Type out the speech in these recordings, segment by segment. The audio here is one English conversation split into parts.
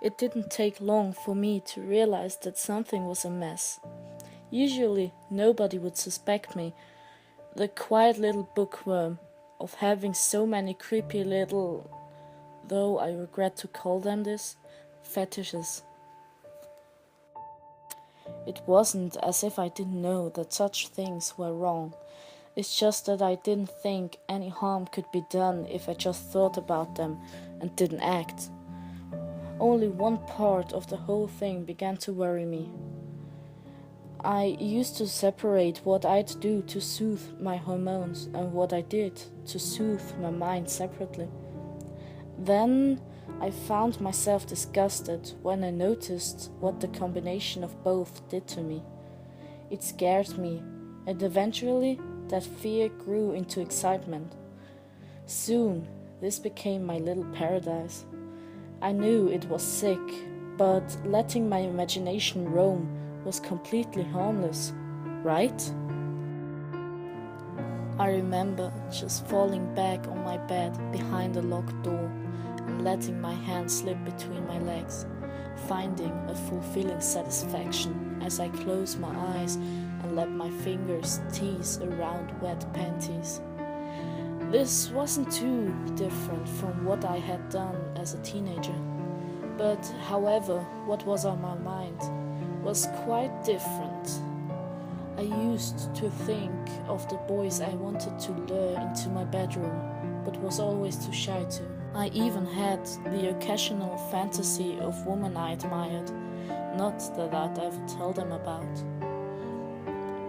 It didn't take long for me to realize that something was amiss. Usually, nobody would suspect me, the quiet little bookworm, of having so many creepy little, though I regret to call them this, fetishes. It wasn't as if I didn't know that such things were wrong. It's just that I didn't think any harm could be done if I just thought about them and didn't act. Only one part of the whole thing began to worry me. I used to separate what I'd do to soothe my hormones and what I did to soothe my mind separately. Then I found myself disgusted when I noticed what the combination of both did to me. It scared me, and eventually that fear grew into excitement. Soon, this became my little paradise. I knew it was sick, but letting my imagination roam was completely harmless, right? I remember just falling back on my bed behind a locked door and letting my hand slip between my legs, finding a fulfilling satisfaction as I closed my eyes and let my fingers tease around wet panties. This wasn't too different from what I had done as a teenager, but however, what was on my mind was quite different. I used to think of the boys I wanted to lure into my bedroom, but was always too shy to. I even had the occasional fantasy of women I admired, not that I'd ever tell them about.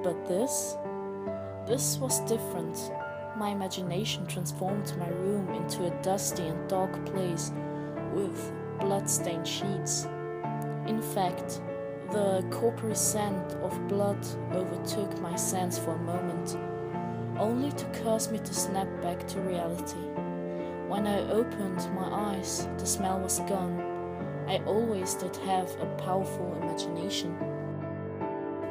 But this was different. My imagination transformed my room into a dusty and dark place with blood-stained sheets. In fact, the corpore scent of blood overtook my sense for a moment, only to cause me to snap back to reality. When I opened my eyes, the smell was gone. I always did have a powerful imagination.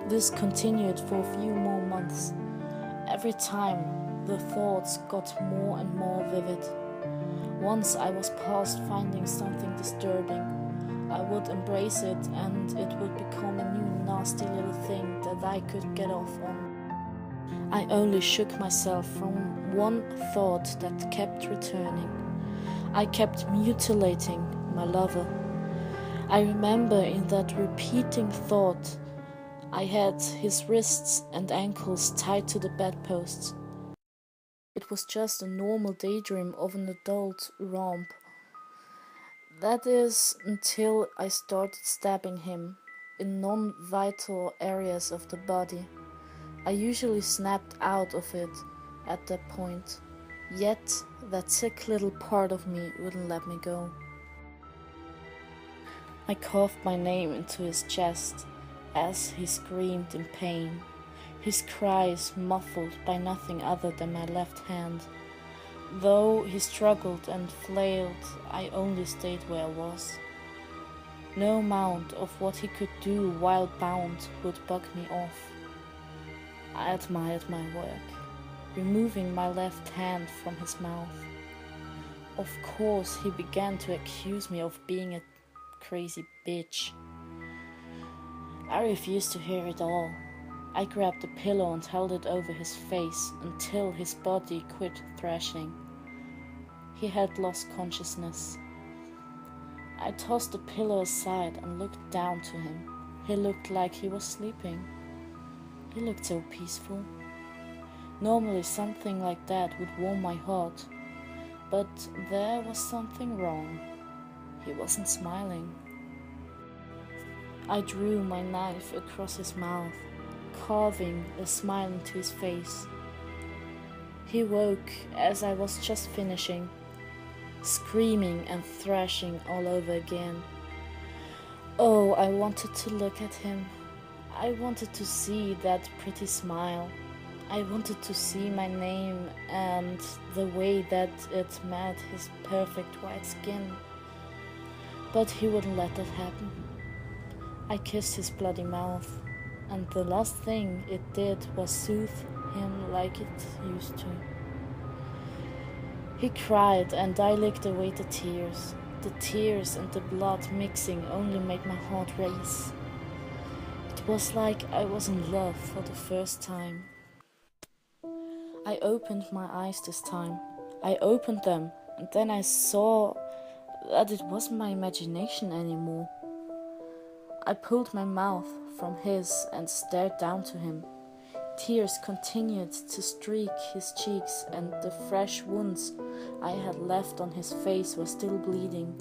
This continued for a few more months. Every time, the thoughts got more and more vivid. Once I was past finding something disturbing, I would embrace it and it would become a new nasty little thing that I could get off on. I only shook myself from one thought that kept returning. I kept mutilating my lover. I remember in that repeating thought, I had his wrists and ankles tied to the bedposts. It was just a normal daydream of an adult romp. That is, until I started stabbing him in non-vital areas of the body. I usually snapped out of it at that point, yet that sick little part of me wouldn't let me go. I coughed my name into his chest as he screamed in pain, his cries muffled by nothing other than my left hand. Though he struggled and flailed, I only stayed where I was. No amount of what he could do while bound would bug me off. I admired my work, removing my left hand from his mouth. Of course, he began to accuse me of being a crazy bitch. I refused to hear it all. I grabbed a pillow and held it over his face until his body quit thrashing. He had lost consciousness. I tossed the pillow aside and looked down to him. He looked like he was sleeping. He looked so peaceful. Normally something like that would warm my heart, but there was something wrong. He wasn't smiling. I drew my knife across his mouth, carving a smile into his face. He woke as I was just finishing, screaming and thrashing all over again. Oh, I wanted to look at him. I wanted to see that pretty smile. I wanted to see my name and the way that it met his perfect white skin. But he wouldn't let that happen. I kissed his bloody mouth, and the last thing it did was soothe him like it used to. He cried and I licked away the tears. The tears and the blood mixing only made my heart race. It was like I was in love for the first time. I opened my eyes this time. I opened them, and then I saw that it wasn't my imagination anymore. I pulled my mouth from his and stared down to him. Tears continued to streak his cheeks, and the fresh wounds I had left on his face were still bleeding.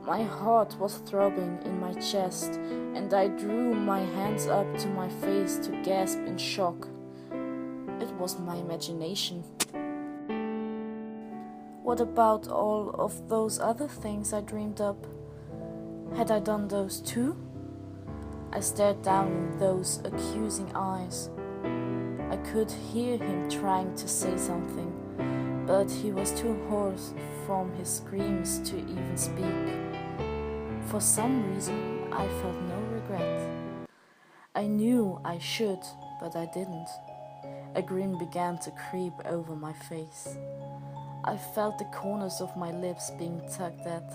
My heart was throbbing in my chest, and I drew my hands up to my face to gasp in shock. It was my imagination. What about all of those other things I dreamed up? Had I done those too? I stared down in those accusing eyes. I could hear him trying to say something, but he was too hoarse from his screams to even speak. For some reason, I felt no regret. I knew I should, but I didn't. A grin began to creep over my face. I felt the corners of my lips being tugged at.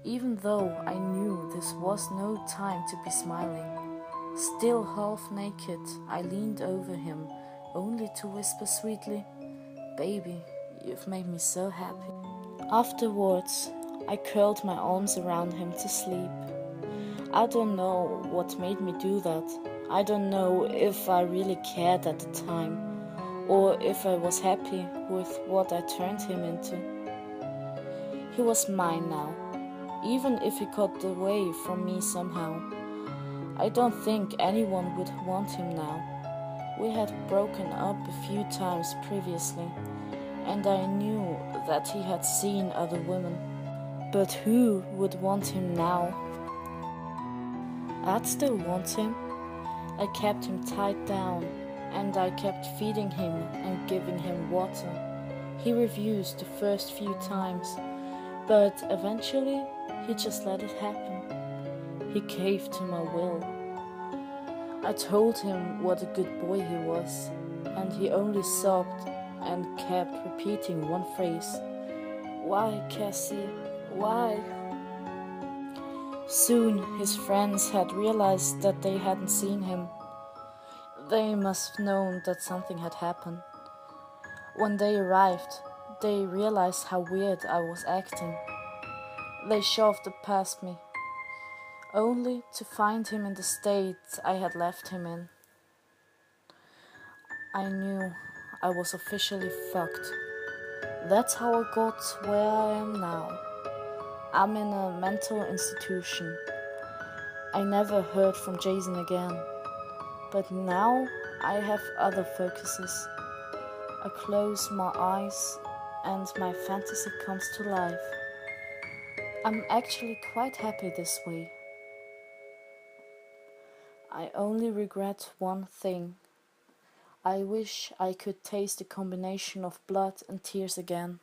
Even though I knew this was no time to be smiling, still half naked, I leaned over him, only to whisper sweetly, "Baby, you've made me so happy." Afterwards, I curled my arms around him to sleep. I don't know what made me do that. I don't know if I really cared at the time, or if I was happy with what I turned him into. He was mine now, even if he got away from me somehow. I don't think anyone would want him now. We had broken up a few times previously, and I knew that he had seen other women. But who would want him now? I'd still want him. I kept him tied down, and I kept feeding him and giving him water. He refused the first few times, but eventually he just let it happen. He caved to my will. I told him what a good boy he was, and he only sobbed and kept repeating one phrase. "Why, Cassie? Why?" Soon his friends had realized that they hadn't seen him. They must have known that something had happened. When they arrived, they realized how weird I was acting. They shoved it past me, only to find him in the state I had left him in. I knew I was officially fucked. That's how I got where I am now. I'm in a mental institution. I never heard from Jason again, but now I have other focuses. I close my eyes and my fantasy comes to life. I'm actually quite happy this way. I only regret one thing. I wish I could taste the combination of blood and tears again.